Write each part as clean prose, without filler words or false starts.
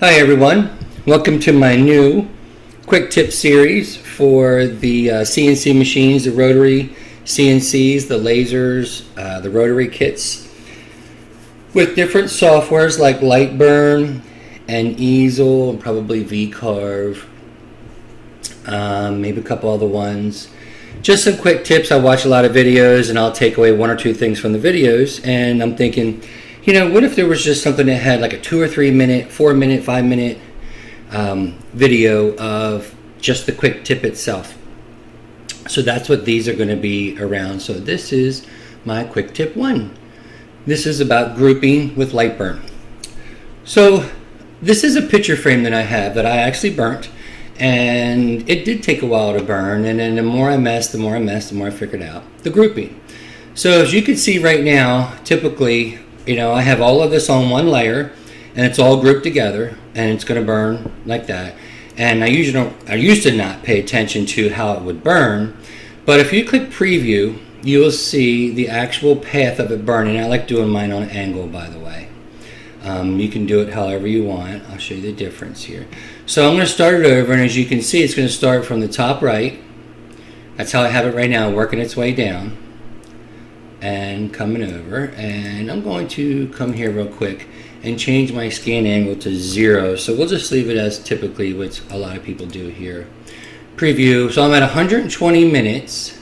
Hi everyone, welcome to my new quick tip series for the CNC machines, the rotary CNCs, the lasers, the rotary kits with different softwares like Lightburn and Easel and probably VCarve, maybe a couple other ones. Just some quick tips. I watch a lot of videos and I'll take away one or two things from the videos, and I'm thinking, you know, what if there was just something that had like a 2 or 3 minute, 4 minute, 5 minute video of just the quick tip itself. So that's what these are going to be around. So this is my quick tip 1. This is about grouping with Lightburn. So this is a picture frame that I have that I actually burnt, and it did take a while to burn, and then the more I messed, the more I figured out the grouping. So as you can see right now, typically, you know, I have all of this on one layer and it's all grouped together and it's going to burn like that. And I used to not pay attention to how it would burn, but if you click preview, you will see the actual path of it burning. I like doing mine on an angle, by the way. You can do it however you want. I'll show you the difference here. So I'm going to start it over, and as you can see, it's going to start from the top right. That's how I have it right now, working its way down and coming over. And I'm going to come here real quick and change my scan angle to 0. So we'll just leave it as typically what a lot of people do here. Preview. So I'm at 120 minutes.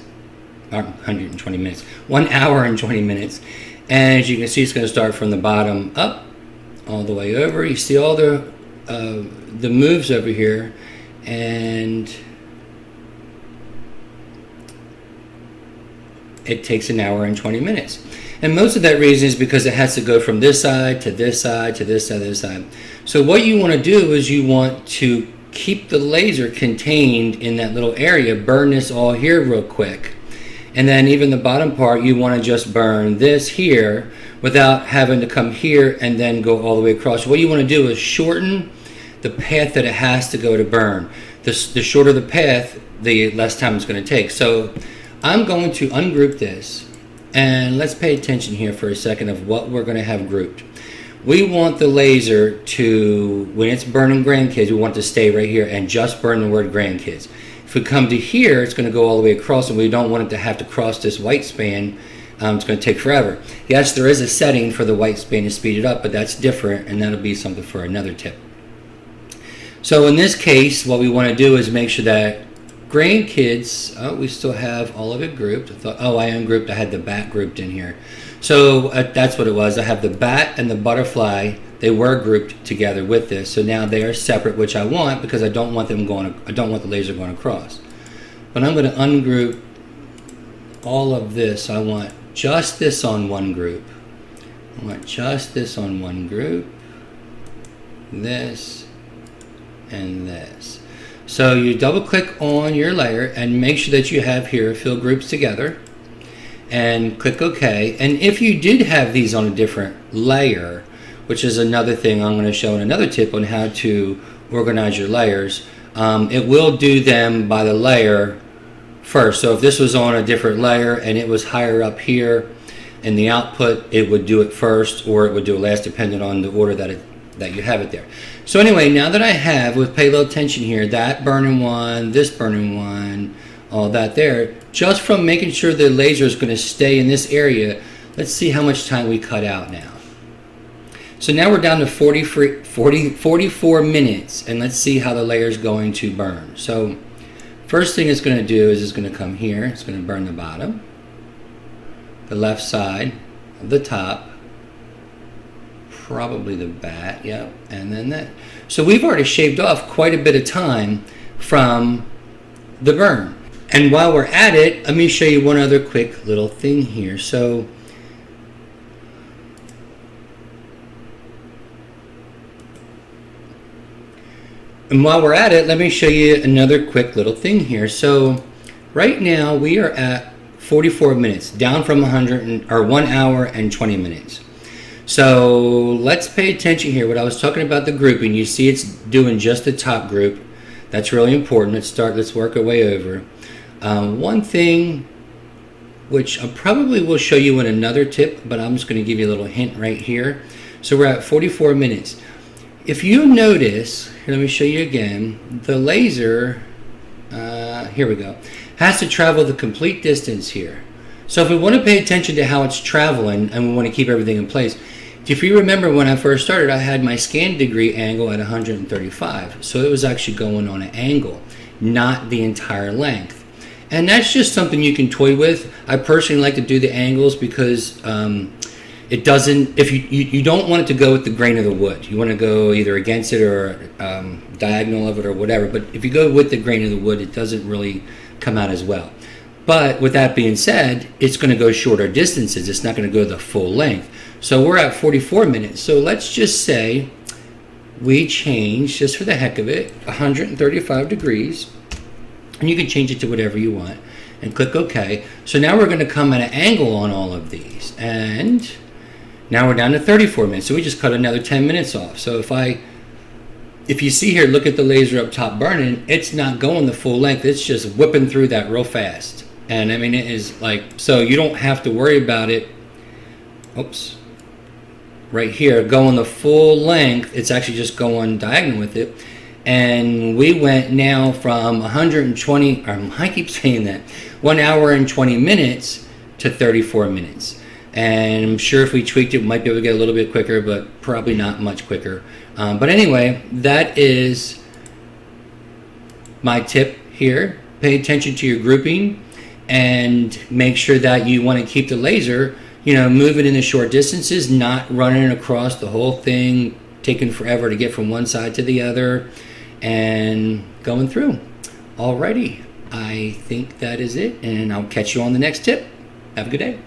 1 hour and 20 minutes. And as you can see, it's going to start from the bottom up all the way over. You see all the moves over here, and it takes 1 hour and 20 minutes. And most of that reason is because it has to go from this side to this side to this side to this side. So what you want to do is you want to keep the laser contained in that little area, burn this all here real quick. And then even the bottom part, you want to just burn this here without having to come here and then go all the way across. What you want to do is shorten the path that it has to go to burn. The shorter the path, the less time it's going to take. So I'm going to ungroup this, and let's pay attention here for a second of what we're going to have grouped. We want the laser to, when it's burning grandkids, we want it to stay right here and just burn the word grandkids. If we come to here, it's going to go all the way across, and we don't want it to have to cross this white span. It's going to take forever. Yes, there is a setting for the white span to speed it up, but that's different, and that'll be something for another tip. So in this case, what we want to do is make sure that grandkids, we still have all of it grouped. I thought, I ungrouped, I had the bat grouped in here. So that's what it was. I have the bat and the butterfly. They were grouped together with this. So now they are separate, which I want because I don't want the laser going across. But I'm going to ungroup all of this. I want just this on one group. I want just this on one group. This and this. So you double click on your layer and make sure that you have here fill groups together and click OK. And if you did have these on a different layer, which is another thing I'm going to show in another tip on how to organize your layers, it will do them by the layer first. So if this was on a different layer and it was higher up here in the output, it would do it first, or it would do it last, depending on the order that you have it there. So anyway, now that I have, with pay a little attention here, that burning one, this burning one, all that there, just from making sure the laser is going to stay in this area, let's see how much time we cut out now. So now we're down to 44 minutes, and let's see how the layer is going to burn. So first thing it's going to do is it's going to come here, it's going to burn the bottom, the left side of the top, probably the bat, yep, and then that. So we've already shaved off quite a bit of time from the burn. And while we're at it, let me show you one other quick little thing here. So and while we're at it, let me show you another quick little thing here. So right now we are at 44 minutes, down from 1 hour and 20 minutes. So let's pay attention here. What I was talking about, the grouping, you see it's doing just the top group. That's really important. Let's work our way over. One thing which I probably will show you in another tip, but I'm just going to give you a little hint right here. So we're at 44 minutes. if you notice, here, let me show you again, the laser, here we go, has to travel the complete distance here. So if we want to pay attention to how it's traveling and we want to keep everything in place, if you remember when I first started, I had my scan degree angle at 135. So it was actually going on an angle, not the entire length. And that's just something you can toy with. I personally like to do the angles because it doesn't, if you don't want it to go with the grain of the wood. You want to go either against it or diagonal of it or whatever. But if you go with the grain of the wood, it doesn't really come out as well. But with that being said, it's going to go shorter distances. It's not going to go the full length. So we're at 44 minutes. So let's just say we change, just for the heck of it, 135 degrees. And you can change it to whatever you want. And click OK. So now we're going to come at an angle on all of these. And now we're down to 34 minutes. So we just cut another 10 minutes off. So if you see here, look at the laser up top burning, it's not going the full length. It's just whipping through that real fast. And I mean, it is like, so you don't have to worry about it. Oops. Right here, going the full length. It's actually just going diagonal with it. And we went now from 120, I keep saying that, 1 hour and 20 minutes to 34 minutes. And I'm sure if we tweaked it, we might be able to get a little bit quicker, but probably not much quicker. But anyway, that is my tip here. Pay attention to your grouping and make sure that you want to keep the laser, move it in the short distances, not running across the whole thing, taking forever to get from one side to the other, and going through. Alrighty, I think that is it, and I'll catch you on the next tip. Have a good day.